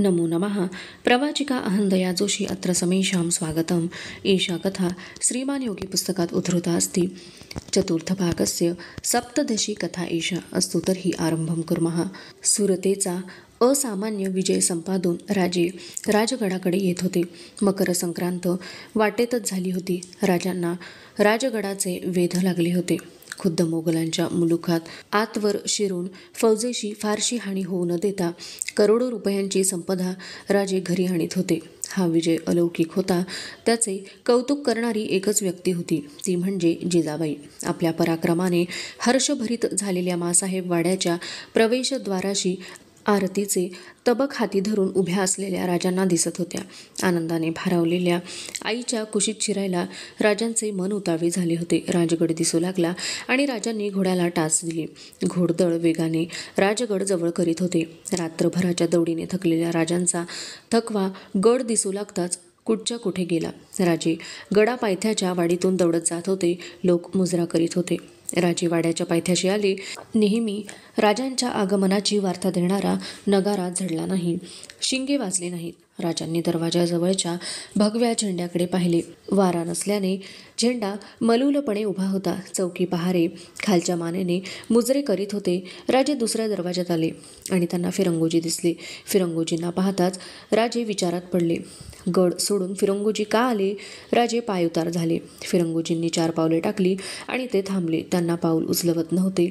नमो नमः। प्रवाचिका अहंदया जोशी अत्र समेषां स्वागतम्। एषा कथा श्रीमान योगी पुस्तकात् उद्धृता अस्ति। चतुर्थभागस्य सप्तदशी कथा एषा अस्तु। तर्हि आरंभं कुर्मः। सुरतेचा असामान्य विजय संपादून राजे राजगडाकडे येत होते. मकर संक्रांत वाटेतच झाली होती. राजांना राजगडाचे वेध लागले होते. खुद्द मोगलांच्या मुलुखात आतवर शिरून फौजेशी फारशी हानी होऊ न देता करोडो रुपयांची संपदा राजे घरी आणीत होते. हा विजय अलौकिक होता. त्याचे कौतुक करणारी एकच व्यक्ती होती, ती म्हणजे जिजाबाई. आपल्या पराक्रमाने हर्षभरित झालेल्या मासाहेब वाड्याच्या प्रवेशद्वाराशी आरतीचे तबक हाती धरून उभ्या असलेल्या राजांना दिसत होत्या. आनंदाने भारावलेल्या आईच्या कुशीत शिरायला राजांचे मन उतावळे झाले होते. राजगड दिसू लागला आणि राजांनी घोड्याला टाच दिली. घोडदळ वेगाने राजगड जवळ करीत होते. रात्रभराच्या दौडीने थकलेल्या राजांचा थकवा गड दिसू लागताच कुठच्या कुठे गेला. राजे गडा पायथ्याच्या वाडीतून दौडत जात होते. लोक मुजरा करीत होते. राजे वाड्याच्या पायथ्याशी आले. नेहमी राजांच्या आगमनाची वार्ता देणारा नगारा झडला नाही, शिंगे वाजले नाहीत. राजांनी दरवाजाजवळच्या भगव्या झेंड्याकडे पाहिले. वारा नसल्याने झेंडा मलूलपणे उभा होता. चौकी पहारे खालच्या मानेने मुजरे करीत होते. राजे दुसऱ्या दरवाजात आले आणि त्यांना फिरंगोजी दिसले. फिरंगोजींना पाहताच राजे विचारात पडले. गड सोडून फिरंगोजी का आले? राजे पायउतार झाले. फिरंगोजींनी 4 पावले टाकली आणि ते थांबले. त्यांना पाऊल उचलवत नव्हते.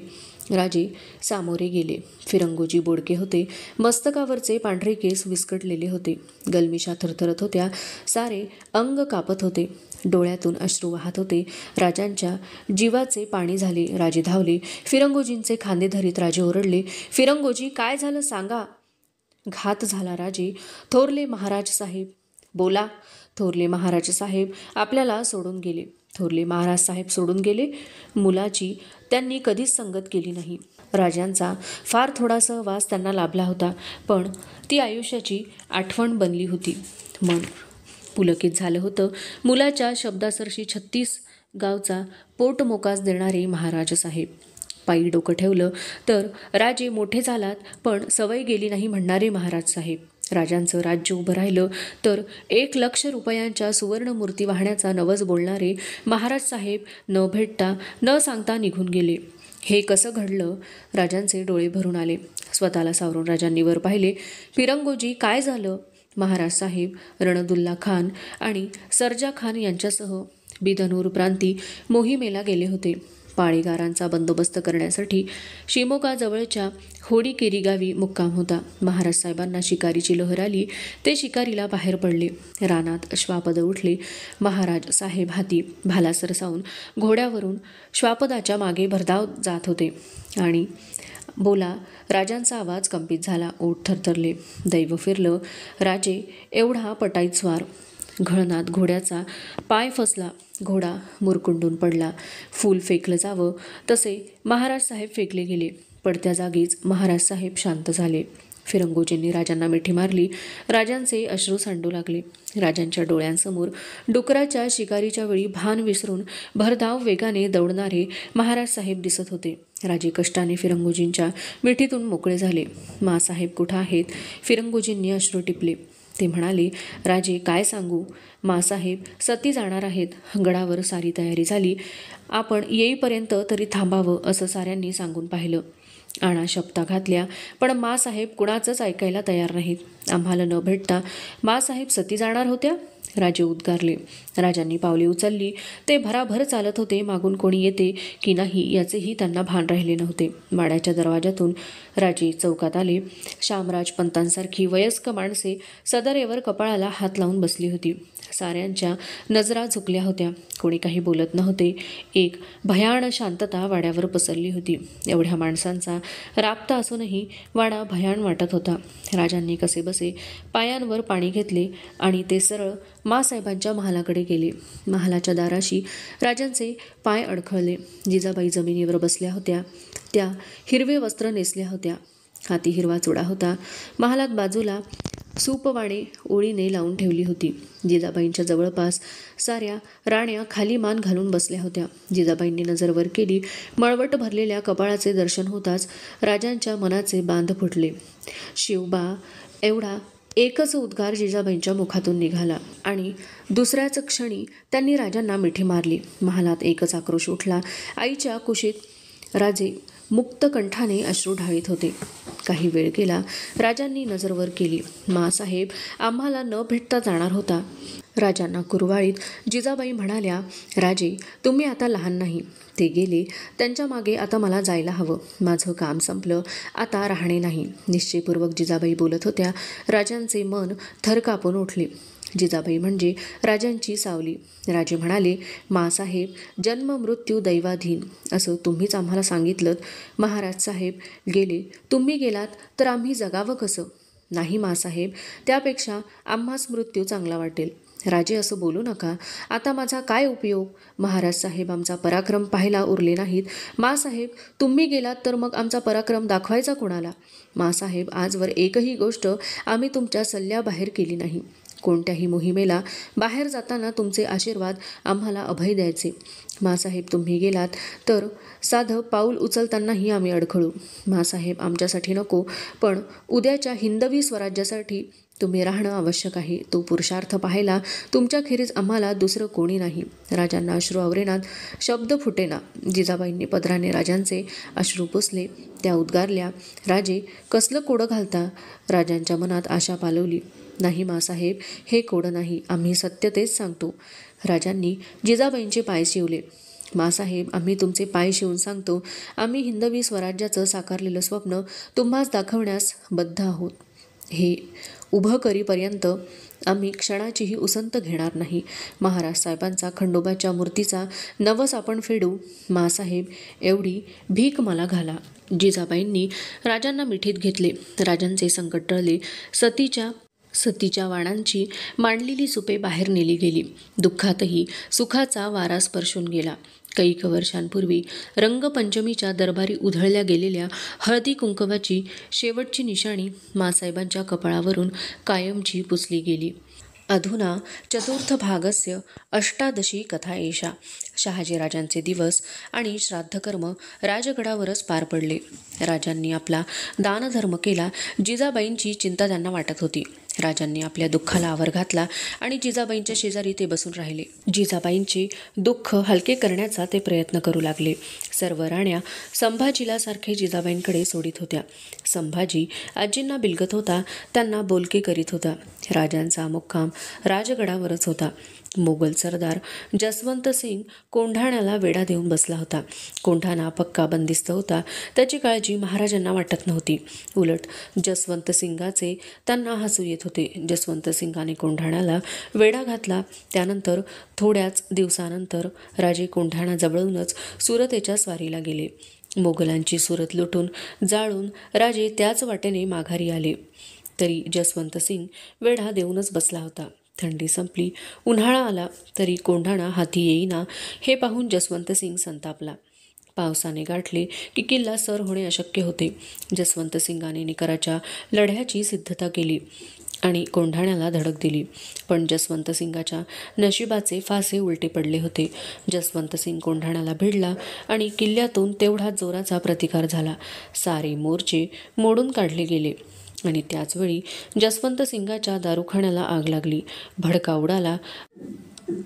राजे सामोरे गेले. फिरंगोजी बोडके होते. मस्तकावरचे पांढरे केस विस्कटलेले होते. गलमिशा थरथरत होत्या. सारे अंग कापत होते. डोळ्यातून अश्रू वाहत होते. राजांच्या जीवाचे पाणी झाले. राजे धावले. फिरंगोजींचे खांदे धरीत राजे ओरडले, फिरंगोजी, काय झालं सांगा. घात झाला राजे. थोरले महाराज साहेब. बोला. थोरले महाराज साहेब आपल्याला सोडून गेले. थोरले महाराज साहेब सोडून गेले? मुलाची त्यांनी कधीच संगत केली नाही. राजांचा फार थोडा सहवास त्यांना लाभला होता, पण ती आयुष्याची आठवण बनली होती. मन पुलकित झालं होतं. मुलाच्या शब्दासरशी 36 गावचा पोटमोकास देणारे महाराज साहेब. पायी डोकं ठेवलं तर राजे मोठे झालात, पण सवय गेली नाही म्हणणारे महाराज साहेब. राजांचं राज्य उभं राहिलं तर 1 लक्ष रुपयांच्या सुवर्णमूर्ती वाहण्याचा नवस बोलणारे महाराज साहेब न भेटता न सांगता निघून गेले. हे कसं घडलं? राजांचे डोळे भरून आले. स्वतःला सावरून राजांनी वर पाहिले. फिरंगोजी, काय झालं? महाराज साहेब रणदुल्ला खान आणि सरजा खान यांच्यासह बिदनूर प्रांती मोहिमेला गेले होते. पाळीगारांचा बंदोबस्त करण्यासाठी शिमोगाजवळच्या होडीकेरी गावी मुक्काम होता. महाराज साहेबांना शिकारीची लहर आली. ते शिकारीला बाहेर पडले. रानात श्वापद उठले. महाराज साहेब हाती भाला सरसावून घोड्यावरून श्वापदाच्या मागे भरधाव जात होते. आणि बोला. राजांचा आवाज कंपित झाला. ओठ थरथरले. दैव फिरलं. राजे एवढा पटाईत स्वार. घळणात घोड्याचा पाय फसला. घोडा मुरकुंडून पडला. फूल फेकलं जावं तसे महाराज साहेब फेकले गेले. पडत्या जागीच महाराज साहेब शांत झाले. फिरंगोजींनी राजांना मिठी मारली. राजांचे अश्रू सांडू लागले. राजांच्या डोळ्यांसमोर डुकराच्या शिकारीच्या वेळी भान विसरून भरधाव वेगाने दौडणारे महाराज साहेब दिसत होते. राजे कष्टाने फिरंगोजींच्या मिठीतून मोकळे झाले. मासाहेब कुठं आहेत? फिरंगोजींनी अश्रू टिपले. ते म्हणाले, राजे, काय सांगू. मासाहेब सती जाणार आहेत. गडावर सारी तयारी झाली. आपण येईपर्यंत तरी थांबावं असं साऱ्यांनी सांगून पाहिलं. आणा शपथा घातल्या, पण मासाहेब कुणाचंच ऐकायला तयार नाहीत. आम्हाला न भेटता मासाहेब सती जाणार होत्या? राजे उद्गारले. राजांनी पावले उचलली. ते भराभर चालत होते. मागून कोणी येते की नाही याचेही त्यांना भान राहिले नव्हते. वाड्याच्या दरवाजातून राजे चौकात आले. शामराज पंतांसारखी वयस्क माणसे सदरेवर कपाळाला हात लावून बसली होती. साऱ्यांच्या नजरा झुकल्या होत्या. कोणी काही बोलत नव्हते. एक भयाण शांतता वाड्यावर पसरली होती. एवढ्या माणसांचा राबता असूनही वाडा भयाण वाटत होता. राजांनी कसेबसे पायांवर पाणी घेतले आणि ते सरळ मासाहेबांच्या महालाकडे गेले. महालाच्या दाराशी राजांचे पाय अडखळले. जिजाबाई जमिनीवर बसल्या होत्या. त्या हिरवे वस्त्र नेसल्या होत्या. हाती हिरवा चुडा होता. महालात बाजूला सूपवाणे ओळीने लावून ठेवली होती. जिजाबाईंच्या जवळपास साऱ्या राण्या खाली मान घालून बसल्या होत्या. जिजाबाईंनी नजर वर केली. मळवट भरलेल्या कपाळाचे दर्शन होताच राजांच्या मनाचे बांध फुटले. शिवबा एवढा एकच उद्गार जिजाबाईंच्या मुखातून निघाला आणि दुसऱ्याच क्षणी त्यांनी राजांना मिठी मारली. महालात एकच आक्रोश उठला. आईच्या कुशीत राजे मुक्त कंठाने अश्रू ढाळीत होते. काही वेळ गेला. राजांनी नजर वर केली. माँसाहेब आम्हाला न भेटता जाणार होता. राजांना कुरवाळीत जिजाबाई म्हणाल्या, राजे तुम्ही आता लहान नाही. ते गेले, त्यांच्या मागे आता मला जायला हवं. माझं काम संपलं, आता राहणे नाही. निश्चयपूर्वक जिजाबाई बोलत होत्या. राजांचे मन थर कापून उठले. जिजाबाई म्हणजे राजांची सावली. राजे म्हणाले, माँसाहेब जन्म मृत्यू दैवाधीन असं तुम्हीच आम्हाला सांगितलं. महाराज साहेब गेले, तुम्ही गेलात तर आम्ही जगावं कसं? नाही माँसाहेब, त्यापेक्षा आम्हास मृत्यू चांगला वाटेल. राजे असं बोलू नका. आता माझा काय उपयोग? महाराज साहेब आमचा पराक्रम पाहायला उरले नाहीत. माँसाहेब तुम्ही गेलात तर मग आमचा पराक्रम दाखवायचा कोणाला? माँसाहेब आजवर एकही गोष्ट आम्ही तुमच्या सल्ल्याबाहेर केली नाही. कोणत्याही मोहिमेला बाहेर जाताना तुमचे आशीर्वाद आम्हाला अभय द्यायचे. माँसाहेब तुम्ही गेलात तर साधं पाऊल उचलतानाही आम्ही अडखळू. माँसाहेब आमच्यासाठी नको, पण उद्याच्या हिंदवी स्वराज्यासाठी तुम्ही राहणं आवश्यक आहे. तो पुरुषार्थ पाहायला तुमच्याखेरीज आम्हाला दुसरं कोणी नाही. राजांना अश्रू आवरेनात, शब्द फुटेना. जिजाबाईंनी पदराने राजांचे अश्रू पुसले. त्या उद्गारल्या, राजे कसलं कोडं घालता? राजांच्या मनात आशा पालवली. नाही माँसाहेब, हे कोडं नाही, आम्ही सत्य तेच सांगतो. राजांनी जिजाबाईंचे पाय शिवले. माँसाहेब आम्ही तुमचे पाय शिवून सांगतो, आम्ही हिंदवी स्वराज्याचं साकारलेलं स्वप्न तुम्हास दाखवण्यास बद्ध आहोत. हे उभं करीपर्यंत आम्ही क्षणाचीही उसंत घेणार नाही. महाराज साहेबांचा खंडोबाच्या मूर्तीचा नवस आपण फेडू. माँसाहेब एवढी भीक मला घाला. जिजाबाईंनी राजांना मिठीत घेतले. राजांचे संकट टळले. सतीच्या वाणांची मांडलेली सुपे बाहेर नेली गेली. दुःखातही सुखाचा वारा स्पर्शून गेला. कैक वर्षांपूर्वी रंगपंचमीच्या दरबारी उधळल्या गेलेल्या हळदी कुंकवाची शेवटची निशाणी माँसाहेबांच्या कपाळावरून कायमची पुसली गेली. अधुना चतुर्थ भागस्य अष्टादशी कथा एषा. शहाजीराजांचे दिवस आणि श्राद्धकर्म राजगडावरच पार पडले. राजांनी आपला दानधर्म केला. जिजाबाईंची चिंता त्यांना वाटत होती. राजांनी आपल्या दुःखाला आवर घातला आणि जिजाबाईंच्या शेजारी ते बसून राहिले. जिजाबाईंचे दुःख हलके करण्याचा ते प्रयत्न करू लागले. सर्व राण्या संभाजीला सारखे जिजाबाईंकडे सोडित होत्या. संभाजी आजींना बिलगत होता, त्यांना बोलके करीत होता. राजांचा मुक्काम राजगडावरच होता. मोगल सरदार जसवंत सिंग कोंढाण्याला वेढा देऊन बसला होता. कोंढाणा पक्का बंदिस्त होता. त्याची काळजी महाराजांना वाटत नव्हती. उलट जसवंत सिंगाचे त्यांना हसू येत होते. जसवंत सिंगाने कोंढाण्याला वेढा घातला. त्यानंतर थोड्याच दिवसानंतर राजे कोंढाणा जवळूनच सुरतेच्या स्वारीला गेले. मोगलांची सुरत लुटून जाळून राजे त्याच वाटेने माघारी आले. तरी जसवंत सिंग वेढा देऊनच बसला होता. थंडी संपली, उन्हाळा आला, तरी कोंढाणा हाती येईना हे पाहून जसवंत सिंग संतापला. पावसाने गाठले की किल्ला सर होणे अशक्य होते. जसवंत सिंगाने निकराच्या लढ्याची सिद्धता केली आणि कोंढाण्याला धडक दिली. पण जसवंत सिंगाच्या नशिबाचे फासे उलटे पडले होते. जसवंत सिंग कोंढाण्याला भिडला आणि किल्ल्यातून तेवढा जोराचा प्रतिकार झाला. सारे मोर्चे मोडून काढले गेले आणि त्याचवेळी जसवंत सिंगाच्या दारुखाण्याला आग लागली. भडका उडाला.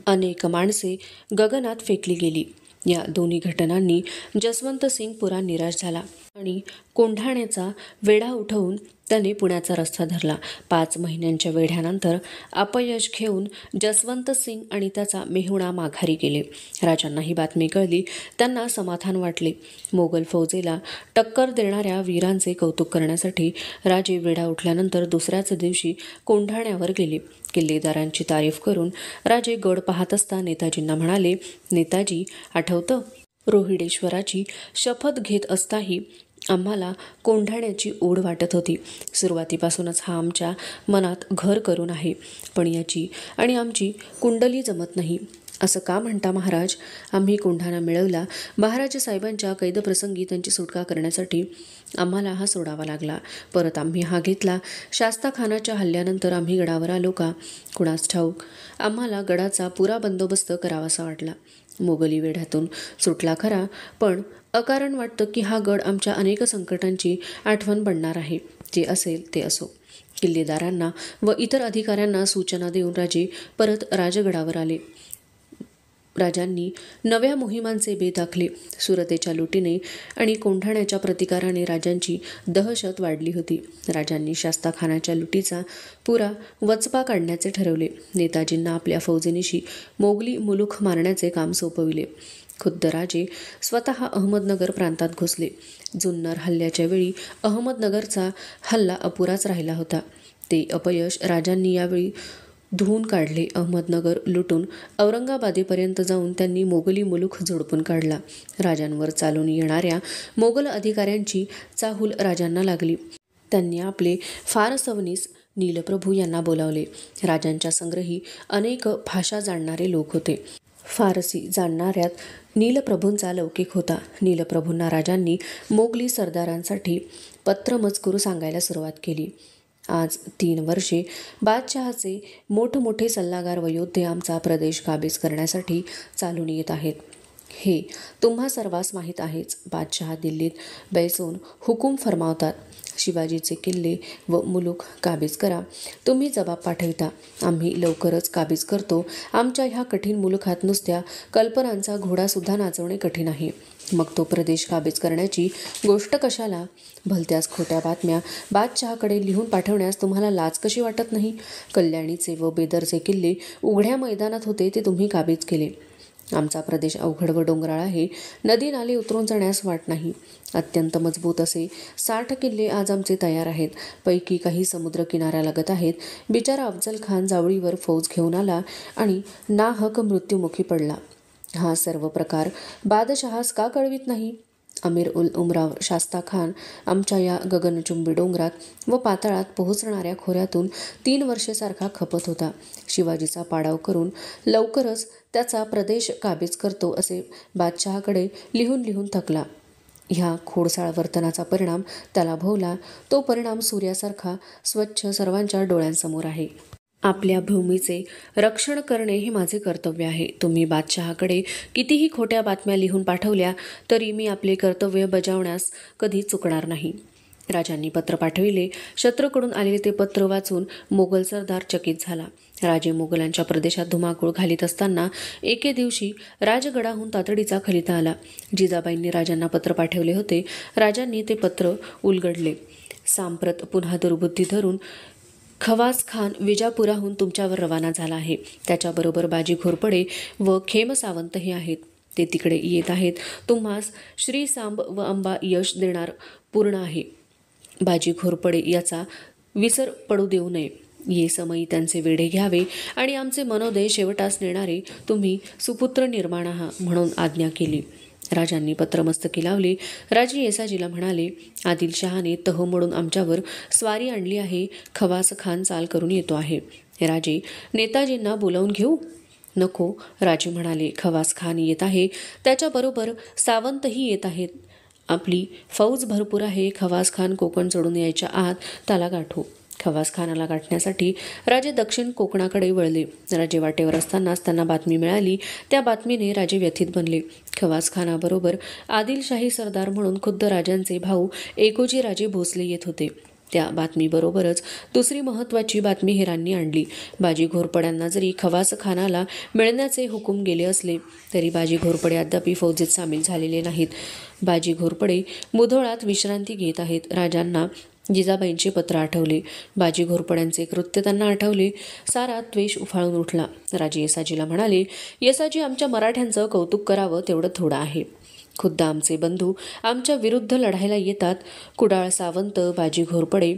अनेक माणसे गगनात फेकली गेली. या दोन्ही घटनांनी जसवंत सिंग पुरा निराश झाला आणि कोंढाण्याचा वेढा उठवून त्याने पुण्याचा रस्ता धरला. 5 महिन्यांच्या वेढ्यानंतर अपयश घेऊन जसवंत सिंग आणि त्याचा मेहुणा माघारी गेले. राजांना ही बातमी कळली. त्यांना समाधान वाटले. मोगल फौजेला टक्कर देणाऱ्या वीरांचे कौतुक करण्यासाठी राजे वेढा उठल्यानंतर दुसऱ्याच दिवशी कोंढाण्यावर गेले. किल्लेदारांची तारीफ करून राजे गड पाहत असता नेताजींना म्हणाले, नेताजी आठवतं, रोहिडेश्वराची शपथ घेत असताही आम्हाला कोंढाण्याची ओढ वाटत होती. सुरुवातीपासूनच हा आमच्या मनात घर करून आहे, पण याची आणि आमची कुंडली जमत नाही. असं का म्हणता महाराज? आम्ही कोंढाणा मिळवला. महाराज साहेबांच्या कैदप्रसंगी त्यांची सुटका करण्यासाठी आम्हाला हा सोडावा लागला. परत आम्ही हा घेतला. शास्ताखानाच्या हल्ल्यानंतर आम्ही गडावर आलो का कुणास ठाऊक. आम्हाला गडाचा पुरा बंदोबस्त करावासा वाटला. मोगली वेढ्यातून सुटला खरा, पण अकारण वाटतं की हा गड आमच्या अनेक संकटांची आठवण बनणार आहे. जे असेल ते असो. किल्लेदारांना व इतर अधिकाऱ्यांना सूचना देऊन राजे परत राजगडावर आले. राजांनी नव्या मोहिमांचे बेत आखले. सुरतेच्या लुटीने आणि कोंढाण्याच्या प्रतिकाराने राजांची दहशत वाढली होती. राजांनी शास्ताखानाच्या लुटीचा पुरा वचपा काढण्याचे ठरवले. नेताजींना आपल्या फौजेनिशी मोगली मुलूख मारण्याचे काम सोपविले. खुद्द राजे स्वतः अहमदनगर प्रांतात घुसले. जुन्नर हल्ल्याच्या वेळी अहमदनगरचा हल्ला अपुराच राहिला होता. ते अपयश राजांनी यावेळी धुवून काढले. अहमदनगर लुटून औरंगाबादेपर्यंत जाऊन त्यांनी मोगली मुलूख झोडपून काढला. राजांवर चालून येणाऱ्या मोगल अधिकाऱ्यांची चाहूल राजांना लागली. त्यांनी आपले फारसवनीस नीलप्रभू यांना बोलावले. राजांच्या संग्रही अनेक भाषा जाणणारे लोक होते. फारसी जाणणाऱ्यात नीलप्रभूंचा लौकिक होता. नीलप्रभूंना राजांनी मोगली सरदारांसाठी पत्रमजकूर सांगायला सुरुवात केली. आज 3 वर्षे बादशहाचे मोठमोठे सल्लागार व योद्धे आमचा प्रदेश काबीज करण्यासाठी चालून येत आहेत. हे तुम्हा सर्वांस माहीत आहेच. बादशहा दिल्लीत बैसून हुकूम फरमावतात. शिवाजीचे किल्ले व मुलूख काबीज करा. तुम्ही जबाब पाठविता. आम्ही लवकरच काबीज करतो. आमच्या ह्या कठीण मुलुखात नुसत्या कल्पनांचा घोडासुद्धा नाचवणे कठीण आहे. मग तो प्रदेश काबीज करण्याची गोष्ट कशाला? भलत्याच खोट्या बातम्या बादशहाकडे लिहून पाठवण्यास तुम्हाला लाज कशी वाटत नाही? कल्याणीचे व बेदरचे किल्ले उघड्या मैदानात होते, ते तुम्ही काबीज केले. आमचा प्रदेश अवघड व डोंगराळ आहे. नदी नाले उतरून जाण्यास वाट नाही. अत्यंत मजबूत असे 60 किल्ले आज आमचे तयार आहेत. पैकी काही समुद्र किनाऱ्यालगत आहेत. बिचारा अफजल खान जावळीवर फौज घेऊन आला आणि नाहक मृत्युमुखी पडला. हा सर्व प्रकार बादशहास का कळवित नाही? अमीर उल उमराव शास्ता खान आमच्या या गगनचुंबी डोंगरात व पाताळात पोहोचणाऱ्या खोऱ्यातून 3 वर्षेसारखा खपत होता. शिवाजीचा पाडाव करून लवकरच त्याचा प्रदेश काबीज करतो असे बादशहाकडे लिहून लिहून थकला. ह्या खोडसाळ वर्तनाचा परिणाम त्याला भोवला. तो परिणाम सूर्यासारखा स्वच्छ सर्वांच्या डोळ्यांसमोर आहे. आपल्या भूमीचे रक्षण करणे हे माझे कर्तव्य आहे. तुम्ही बादशहाकडे कितीही खोट्या बातम्या लिहून पाठवल्या तरी मी आपले कर्तव्य बजावण्यास कधी चुकणार नाही. राजांनी पत्र पाठविले. शत्रूकडून आलेले ते पत्र वाचून मोगल सरदार चकित झाला. राजे मोगलांच्या प्रदेशात धुमाकूळ घालीत असताना एके दिवशी राजगडाहून तातडीचा खलिता आला. जिजाबाईंनी राजांना पत्र पाठवले होते. राजांनी ते पत्र उलगडले. सांप्रत पुन्हा दुर्बुद्धी धरून खवास खान विजापुराहून तुमच्यावर रवाना झाला आहे. त्याच्याबरोबर बाजी घोरपडे व खेम सावंत हे आहेत. ते तिकडे येत आहेत. तुम्हास श्री सांब व अंबा यश देणार पूर्ण आहे. बाजी घोरपडे याचा विसर पडू देऊ नये. ये समयी त्यांचे वेढे घ्यावे आणि आमचे मनोदय शेवटास नेणारे तुम्ही सुपुत्र निर्माण आहात म्हणून आज्ञा केली. राजांनी पत्र मस्तकी लावले. राजे येसाजीला म्हणाले, आदिलशहाने तह मोडून आमच्यावर स्वारी आणली आहे. खवास खान चाल करून येतो आहे. राजे नेताजींना बोलावून घेऊ? नको. राजे म्हणाले, खवास खान येत आहे. त्याच्याबरोबर सावंतही येत आहेत. आपली फौज भरपूर आहे. खवास खान कोकण सोडून यायच्या आत त्याला गाठू. खवास खानाला गाठण्यासाठी राजे दक्षिण कोकणाकडे वळले. राजे वाटेवर असतानाच त्यांना बातमी मिळाली. त्या बातमीने राजे व्यथित बनले. खवास खानाबरोबर आदिलशाही सरदार म्हणून खुद्द राजांचे भाऊ एकोजी राजे भोसले येत होते. त्या बातमीबरोबरच दुसरी महत्त्वाची बातमी हेरांनी आणली. बाजी घोरपड्यांना जरी खवास खानाला मिळण्याचे हुकूम गेले असले तरी बाजी घोरपडे अद्याप फौजेत सामील झालेले नाहीत. बाजी घोरपडे मुधोळात विश्रांती घेत आहेत. राजांना जिजाबाईंचे पत्र आठवले. बाजी घोरपड्यांचे कृत्य त्यांना आठवले. सारा द्वेष उफाळून उठला. राजे येसाजीला म्हणाले, येसाजी, आमच्या मराठ्यांचं कौतुक करावं तेवढं थोडं आहे. खुद्द आमचे बंधू आमच्या विरुद्ध लढायला येतात. कुडाळ सावंत, बाजी घोरपडे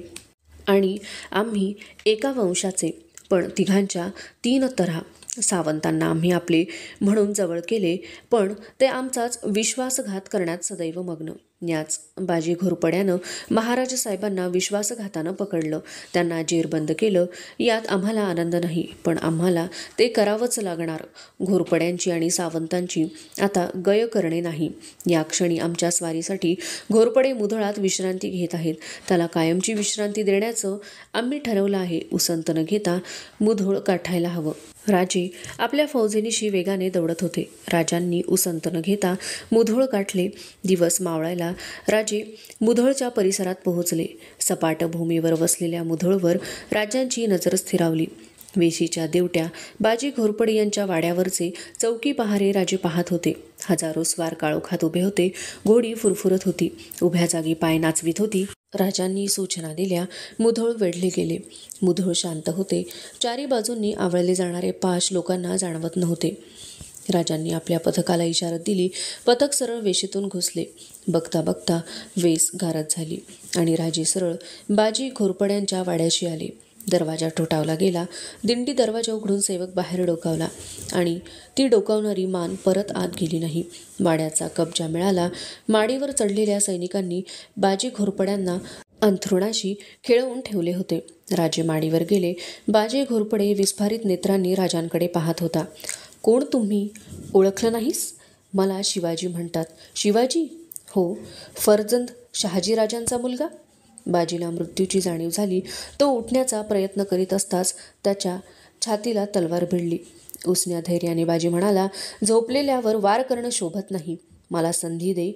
आणि आम्ही एका वंशाचे, पण तिघांच्या 3 तऱ्हा. सावंतांना आम्ही आपले म्हणून जवळ केले, पण ते आमचाच विश्वासघात करण्यात सदैव मग्न. याच बाजी घोरपड्यानं महाराज साहेबांना विश्वासघातानं पकडलं. त्यांना जेरबंद केलं. यात आम्हाला आनंद नाही, पण आम्हाला ते करावंच लागणार. घोरपड्यांची आणि सावंतांची आता गय करणे नाही. या क्षणी आमच्या स्वारीसाठी घोरपडे मुधोळात विश्रांती घेत आहेत. त्याला कायमची विश्रांती देण्याचं आम्ही ठरवलं आहे. उसंत न घेता मुधोळ गाठायला हवं. राजे आपल्या फौजेनिशी वेगाने दौडत होते. राजांनी उसंत न घेता मुधोळ गाठले. दिवस मावळायला राजे मुधोळच्या परिसरात पोहोचले. सपाट भूमीवर वसलेल्या मुधोळवर राजांची नजर स्थिरावली. वेशीच्या देवट्या बाजी घोरपडे यांच्या वाड्यावरचे चौकी पहारे राजे पाहत होते. हजारो स्वार काळोखात उभे होते. घोडी फुरफुरत होती. उभ्या जागी पाय नाचवीत होती. राजांनी सूचना दिल्या. मुधोळ वेढले गेले. मुधोळ शांत होते. चारी बाजूंनी आवळले जाणारे पाश लोकांना जाणवत नव्हते. राजांनी आपल्या पथकाला इशारत दिली. पथक सरळ वेशीतून घुसले. बघता बघता वेस गारद झाली आणि राजे सरळ बाजी घोरपड्यांच्या वाड्याशी आले. दरवाजा ठोठावला गेला. दिंडी दरवाजा उघडून सेवक बाहेर डोकावला आणि ती डोकावणारी मान परत आत गेली नाही. वाड्याचा कब्जा मिळाला. माडीवर चढलेल्या सैनिकांनी बाजी घोरपड्यांना अंथरुणाशी खिळवून ठेवले होते. राजे माडीवर गेले. बाजी घोरपडे विस्फारित नेत्रांनी राजांकडे पाहत होता. कोण तुम्ही? ओळखलं नाहीस? मला शिवाजी म्हणतात. शिवाजी? हो. फर्जंद शहाजीराजांचा मुलगा? बाजीला मृत्यूची जाणीव झाली. तो उठण्याचा प्रयत्न करीत असताच त्याच्या छातीला तलवार भिडली. उसन्या धैर्याने बाजी म्हणाला, झोपलेल्यावर वार करणं शोभत नाही. मला संधी दे.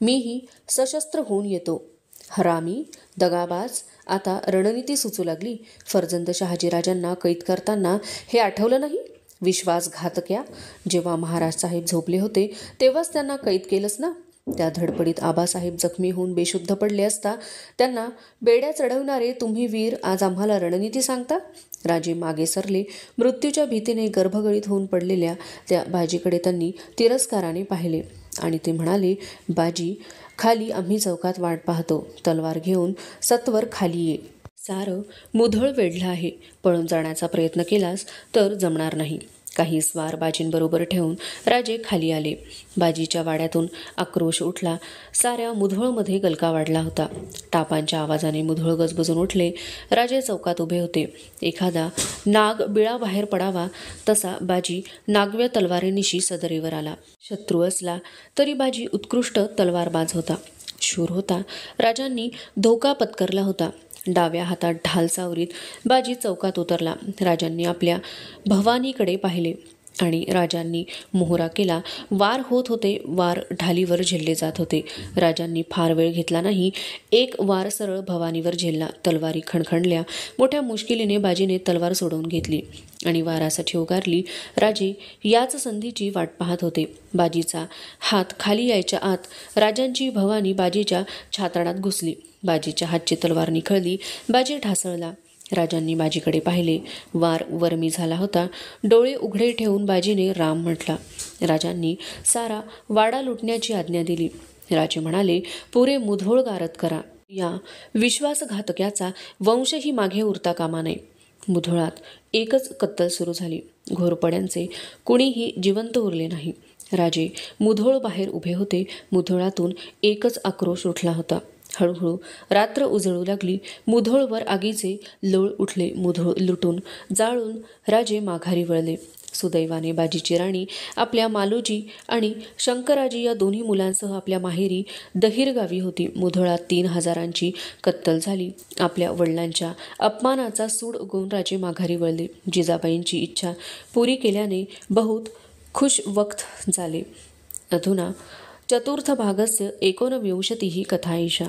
मीही सशस्त्र होऊन येतो. हरामी, दगाबाज, आता रणनीती सुचू लागली. फर्जंद शहाजीराजांना कैद करताना हे आठवलं नाही? विश्वासघातक्या, जेव्हा महाराज साहेब झोपले होते तेव्हाच त्यांना कैद केलंच ना? त्या धडपडीत आबासाहेब जखमी होऊन बेशुद्ध पडले असता त्यांना बेड्या चढवणारे तुम्ही वीर आज आम्हाला रणनीती सांगता? राजे मागे सरले. मृत्यूच्या भीतीने गर्भगळीत होऊन पडलेल्या त्या बाजीकडे त्यांनी तिरस्काराने पाहिले आणि ते म्हणाले, बाजी, खाली आम्ही चौकात वाट पाहतो. तलवार घेऊन सत्वर खाली ये. सारं मुधोळ वेढलं आहे. पळून जाण्याचा प्रयत्न केलास तर जमणार नाही. काही स्वार बाजींबरोबर ठेवून राजे खाली आले. बाजीच्या वाड्यातून आक्रोश उठला. साऱ्या मुधोळमध्ये गलका वाढला होता. टापांच्या आवाजाने मुधोळ गजबजून उठले. राजे चौकात उभे होते. एखादा नाग बिळाबाहेर पडावा तसा बाजी नागव्या तलवारीनिशी सदरेवर आला. शत्रू असला तरी बाजी उत्कृष्ट तलवारबाज होता. शूर होता. राजांनी धोका पत्करला होता. डाव्या हातात ढाल सावरीत बाजी चौकात उतरला. राजांनी आपल्या भवानीकडे पाहिले आणि राजांनी मोहरा केला. वार होत होते. वार ढालीवर झेलले जात होते. राजांनी फार वेळ घेतला नाही. एक वार सरळ भवानीवर झेलला. तलवारी खणखणल्या. मोठ्या मुश्किलीने बाजीने तलवार सोडवून घेतली आणि वारासाठी उगारली. राजे याच संधीची वाट पाहत होते. बाजीचा हात खाली यायच्या आत राजांची भवानी बाजीच्या छाताडात घुसली. बाजीच्या हातची तलवार निखळली. बाजी ढासळला. राजांनी बाजीकडे पाहिले. वार वर्मी झाला होता. डोळे उघडे ठेवून बाजीने राम म्हटला. राजांनी सारा वाडा लुटण्याची आज्ञा दिली. राजे म्हणाले, पुरे मुधोळ गारद करा. या विश्वासघातक्याचा वंशही मागे उरता कामा नये. मुधोळात एकच कत्तल सुरू झाली. घोरपड्यांचे कुणीही जिवंत उरले नाही. राजे मुधोळ बाहेर उभे होते. मुधोळातून एकच आक्रोश उठला होता. हळूहळू रात्र उजळू लागली. मुधोळवर आगीचे लोळ उठले. मुधोळ लुटून जाळून राजे माघारी वळले. सुदैवाने बाजीची राणी आपल्या मालोजी आणि शंकराजी या दोन्ही मुलांसह आपल्या माहेरी दहिर गावी होती. मुधोळात 3000 कत्तल झाली. आपल्या वडिलांच्या अपमानाचा सूड उगवून राजे माघारी वळले. जिजाबाईंची इच्छा पुरी केल्याने बहुत खुश वक्त झाले. अधुना चतुर्थ भागस्य 19 कथा एषा.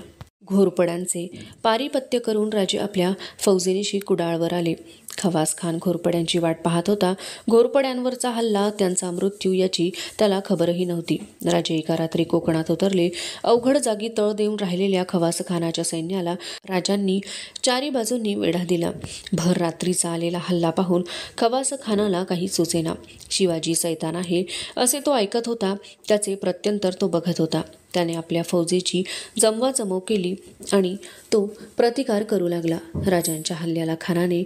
घोरपड्यांचे पारिपत्य करून राजे आपल्या फौजेनिशी कुडाळवर आले. खवास खान घोरपड्यांची वाट पाहत होता. घोरपड्यांवरचा हल्ला, त्यांचा मृत्यू याची त्याला खबरही नव्हती. राजे एका रात्री कोकणात उतरले. अवघड जागी तळ देऊन राहिलेल्या खवास खानाच्या सैन्याला राजांनी चारी बाजूंनी वेढा दिला. भर रात्रीचा आलेला हल्ला पाहून खवास खानाला काही सुचेना. शिवाजी सैतान आहे असे तो ऐकत होता. त्याचे प्रत्यंतर तो बघत होता. त्याने आपल्या फौजेची जमवाजमव केली आणि तो प्रतिकार करू लागला. राजांच्या हल्ल्याला खानाने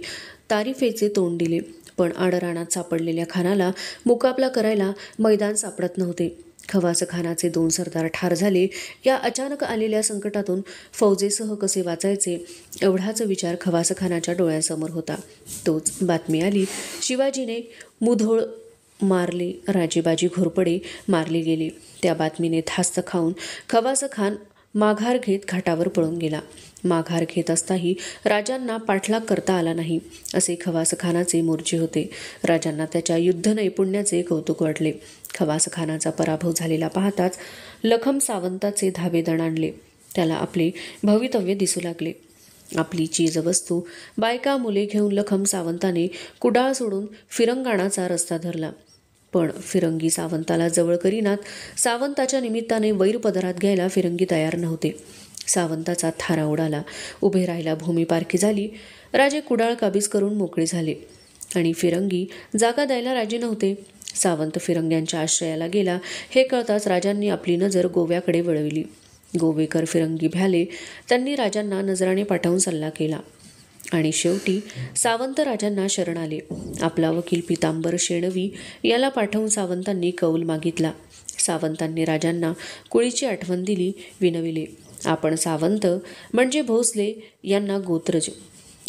तारीफेचे तोंड दिले, पण आडरानात सापडलेल्या खानाला मुकाबला करायला मैदान सापडत नव्हते. खवास खानाचे 2 सरदार ठार झाले. या अचानक आलेल्या संकटातून फौजेसह कसे वाचायचे एवढाच विचार खवास खानाच्या डोळ्यांसमोर होता. तोच बातमी आली. शिवाजीने मुधोळ मारले. राजेबाजी घोरपडे मारले गेले. त्या बातमीने धास्त खाऊन खवास खान माघार घेत घाटावर पळून गेला. माघार घेत असताही राजांना पाठलाग करता आला नाही असे खवासखानाचे मोर्चे होते. राजांना त्याच्या युद्ध नैपुण्याचे कौतुक वाटले. खवासखानाचा पराभव झालेला पाहताच लखम सावंताचे धाबे दणाणले. त्याला आपले भवितव्य दिसू लागले. आपली चीजवस्तू, बायका मुले घेऊन लखम सावंताने कुडाळ सोडून फिरंगाणाचा रस्ता धरला. पण फिरंगी सावंताला जवळ करीनात. सावंताच्या निमित्ताने वैर पदरात घ्यायला फिरंगी तयार नव्हते. सावंताचा थारा उडाला. उभे राहायला भूमी पारखी झाली. राजे कुडाळ काबीज करून मोकळे झाले आणि फिरंगी जागा द्यायला राजी नव्हते. सावंत फिरंग्यांच्या आश्रयाला गेला हे कळताच राजांनी आपली नजर गोव्याकडे वळविली. गोवेकर फिरंगी भ्याले. त्यांनी राजांना नजराने पाठवून सल्ला केला आणि शेवटी सावंत राजांना शरण आले. आपला वकील पितांबर शेणवी याला पाठवून सावंतांनी कौल मागितला. सावंतांनी राजांना कुळीची आठवण दिली, विनविले. आपण सावंत म्हणजे भोसले यांना गोत्रज.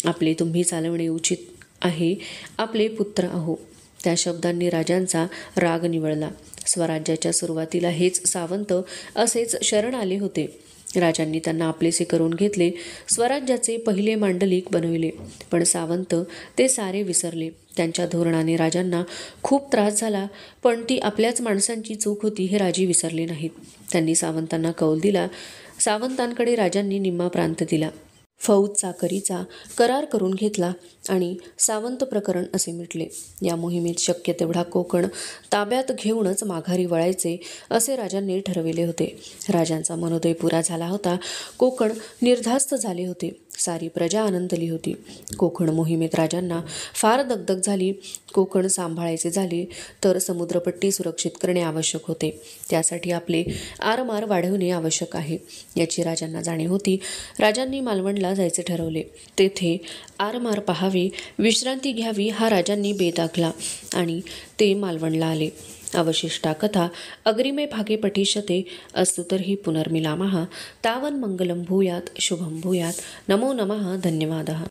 आपले तुम्ही चालवणे उचित आहे. आपले पुत्र आहो. त्या शब्दांनी राजांचा राग निवळला. स्वराज्याच्या सुरुवातीला हेच सावंत असेच शरण आले होते. राजांनी त्यांना आपलेसे करून घेतले. स्वराज्याचे पहिले मांडलिक बनविले. पण सावंत ते सारे विसरले. त्यांच्या धोरणाने राजांना खूप त्रास झाला. पण ती आपल्याच माणसांची चूक होती हे राजे विसरले नाहीत. त्यांनी सावंतांना कौल दिला. सावंतांकडे राजांनी निम्मा प्रांत दिला. फौज चाकरीचा करार करून घेतला आणि सावंत प्रकरण असे मिटले. या मोहिमेत शक्य तेवढा कोकण ताब्यात घेऊनच माघारी वळायचे असे राजांनी ठरविले होते. राजांचा मनोदय पुरा झाला होता. कोकण निर्धास्त झाले होते. सारी प्रजा आनंदली होती. कोकण मोहिमेत राजांना फार दगदग झाली. कोकण सांभाळायचे झाले तर समुद्रपट्टी सुरक्षित करणे आवश्यक होते. त्यासाठी आपले आरमार वाढवणे आवश्यक आहे याची राजांना जाणीव होती. राजांनी मालवणला जायचे ठरवले. तेथे आरमार पहावे, विश्रांती घ्यावी हा राजांनी बेत आखला आणि ते मालवणला आले. अवशिष्टा कथा अग्रिमे भागे पठिष्यते. अस्तु तर्हि पुनर्मिलामः. तावन् मंगलं भूयात्, शुभं भूयात्. नमो नमः. धन्यवादः.